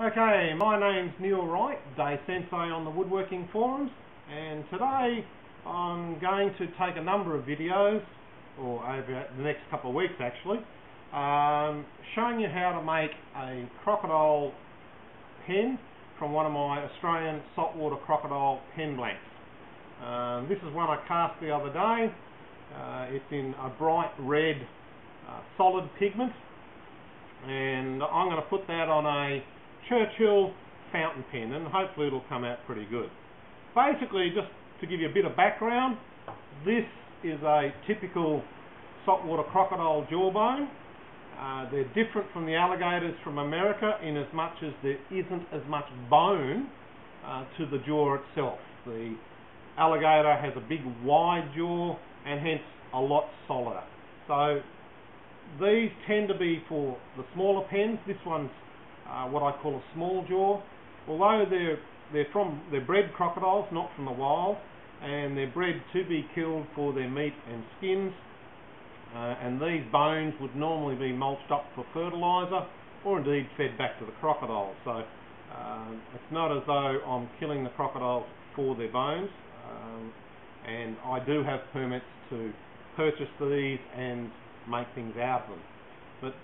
Okay, my name's Neil Wright, Day Sensei on the woodworking forums, and today I'm going to take a number of videos, or over the next couple of weeks actually, showing you how to make a crocodile pen from one of my Australian saltwater crocodile pen blanks. This is one I cast the other day. It's in a bright red solid pigment, and I'm going to put that on a Churchill fountain pen, and hopefully it'll come out pretty good. Basically, just to give you a bit of background, this is a typical saltwater crocodile jawbone. They're different from the alligators from America in as much as there isn't as much bone to the jaw itself. The alligator has a big wide jaw and hence a lot solider. So these tend to be for the smaller pens. This one's what I call a small jaw. Although they're bred crocodiles, not from the wild, and they're bred to be killed for their meat and skins, and these bones would normally be mulched up for fertiliser or indeed fed back to the crocodiles. So it's not as though I'm killing the crocodiles for their bones, and I do have permits to purchase these and make things out of them. But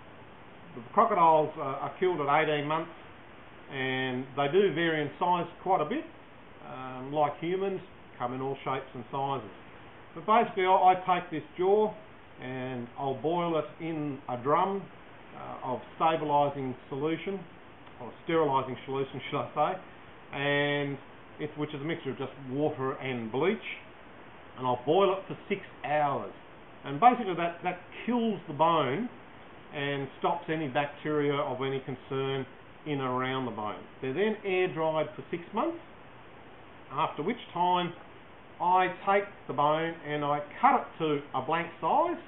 the crocodiles are killed at 18 months, and they do vary in size quite a bit. Like humans, come in all shapes and sizes. But basically I take this jaw and I'll boil it in a drum of stabilising solution, or sterilising solution should I say, and which is a mixture of just water and bleach, and I'll boil it for 6 hours. And basically that kills the bone and stops any bacteria of any concern in and around the bone. They're then air dried for 6 months, after which time I take the bone and I cut it to a blank size,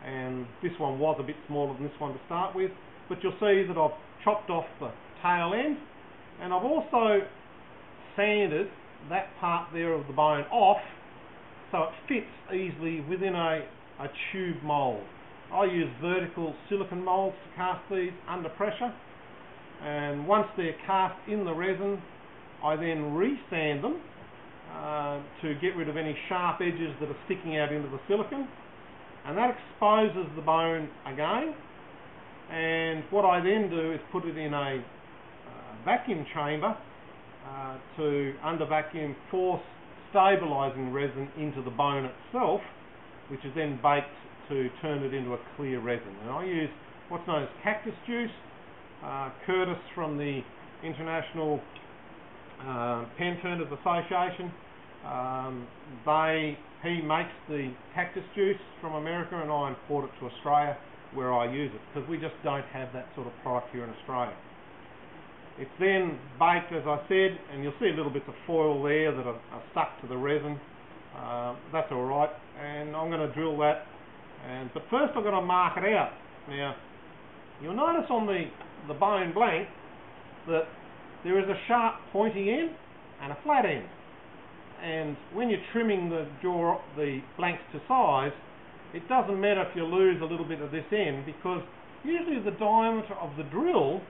and this one was a bit smaller than this one to start with, but you'll see that I've chopped off the tail end, and I've also sanded that part there of the bone off so it fits easily within a tube mould. I use vertical silicon moulds to cast these under pressure, and once they're cast in the resin, I then re-sand them to get rid of any sharp edges that are sticking out into the silicon, and that exposes the bone again. And what I then do is put it in a vacuum chamber to under vacuum force stabilising resin into the bone itself, which is then baked to turn it into a clear resin. And I use what's known as cactus juice. Curtis from the International Pen Turners Association, he makes the cactus juice from America, and I import it to Australia where I use it, because we just don't have that sort of product here in Australia. It's then baked, as I said, and you'll see little bits of foil there that are stuck to the resin. That's alright, and I'm going to drill that. But first I'm going to mark it out. Now, you'll notice on the bone blank that there is a sharp pointy end and a flat end. And when you're trimming the blanks to size, it doesn't matter if you lose a little bit of this end, because usually the diameter of the drill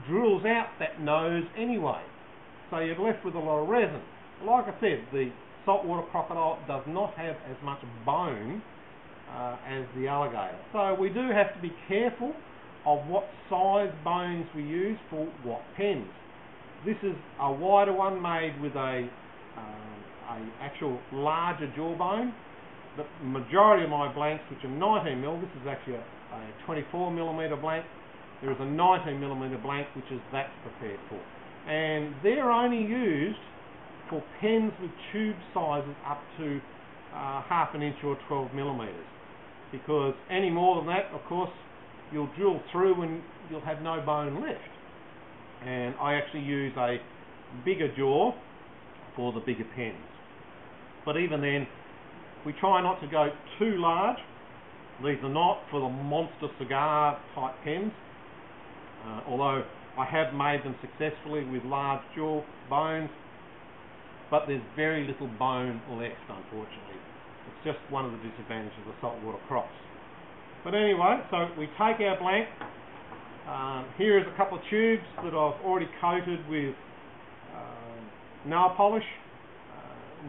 drills out that nose anyway. So you're left with a lot of resin. Like I said, the saltwater crocodile does not have as much bone as the alligator. So we do have to be careful of what size bones we use for what pens. This is a wider one made with a actual larger jawbone. The majority of my blanks, which are 19mm, this is actually a 24mm blank. There is a 19mm blank which is that's prepared for. And they're only used for pens with tube sizes up to half an inch or 12mm. Because any more than that, of course, you'll drill through and you'll have no bone left. And I actually use a bigger jaw for the bigger pens. But even then, we try not to go too large. These are not for the monster cigar type pens, although I have made them successfully with large jaw bones, but there's very little bone left, unfortunately. It's just one of the disadvantages of saltwater crocs. But anyway, so we take our blank Here is a couple of tubes that I've already coated with nail polish,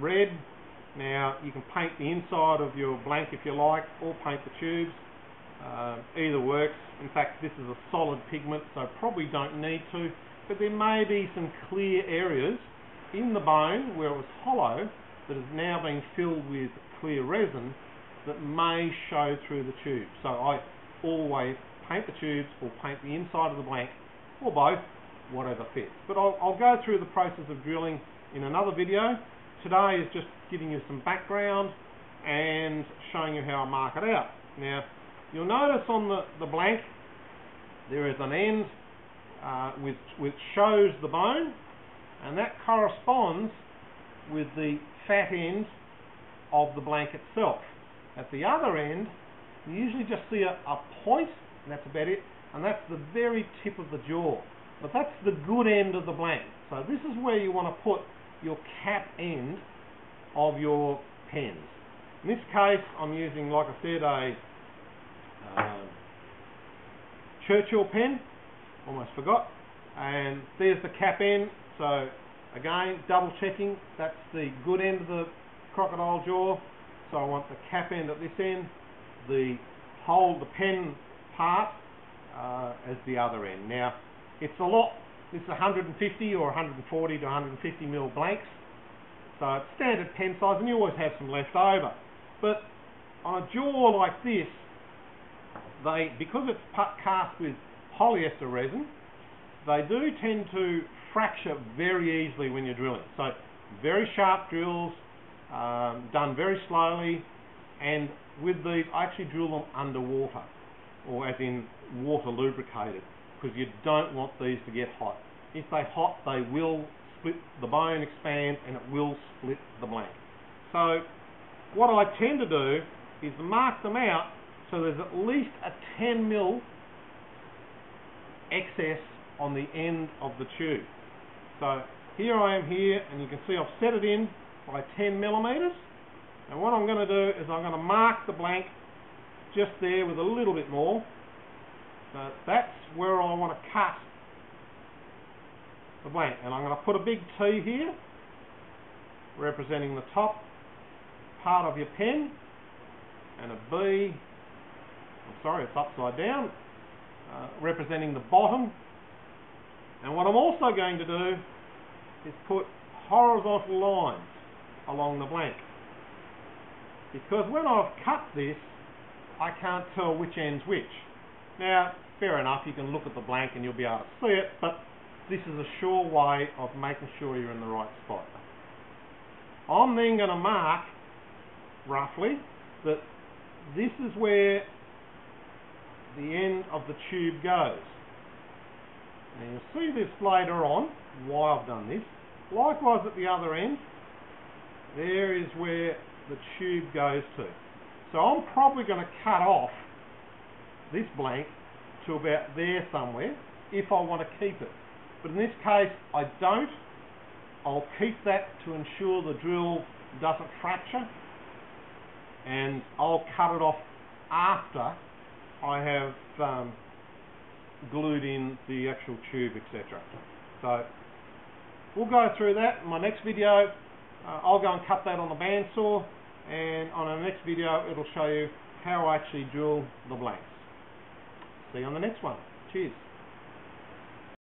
red. Now you can paint the inside of your blank if you like, or paint the tubes. Either works. In fact, this is a solid pigment, so probably don't need to, but there may be some clear areas in the bone where it was hollow that has now been filled with clear resin that may show through the tube. So I always paint the tubes or paint the inside of the blank, or both, whatever fits. But I'll go through the process of drilling in another video. Today is just giving you some background and showing you how I mark it out. Now, you'll notice on the blank there is an end which shows the bone, and that corresponds with the fat end of the blank itself. At the other end, you usually just see a point, and that's about it, and that's the very tip of the jaw. But that's the good end of the blank. So this is where you want to put your cap end of your pens. In this case, I'm using, like I said, a Churchill pen, almost forgot, and there's the cap end. So again, double checking, that's the good end of the crocodile jaw. So I want the cap end at this end, the pen part as the other end. Now, it's a lot. This is 150 or 140 to 150 mil blanks, so it's standard pen size, and you always have some left over. But on a jaw like this, because it's cast with polyester resin, they do tend to fracture very easily when you're drilling. So very sharp drills, done very slowly, and with these I actually drill them underwater, or as in water lubricated, because you don't want these to get hot. If they're hot, they will split the bone, expand, and it will split the blank. So what I tend to do is mark them out so there's at least a 10 mil excess on the end of the tube. So here I am here, and you can see I've set it in by 10 millimeters. And what I'm going to do is I'm going to mark the blank just there with a little bit more. So that's where I want to cut the blank. And I'm going to put a big T here, representing the top part of your pen, and a B, I'm sorry, it's upside down, representing the bottom. And what I'm also going to do is put horizontal lines along the blank, because when I've cut this, I can't tell which end's which. Now, fair enough, you can look at the blank and you'll be able to see it, but this is a sure way of making sure you're in the right spot. I'm then going to mark, roughly, that this is where the end of the tube goes. Now you'll see this later on, why I've done this. Likewise at the other end, there is where the tube goes to. So I'm probably going to cut off this blank to about there somewhere if I want to keep it. But in this case I don't. I'll keep that to ensure the drill doesn't fracture, and I'll cut it off after I have glued in the actual tube, etc. So we'll go through that in my next video. I'll go and cut that on the bandsaw, and on our next video it'll show you how I actually drill the blanks. See you on the next one. Cheers.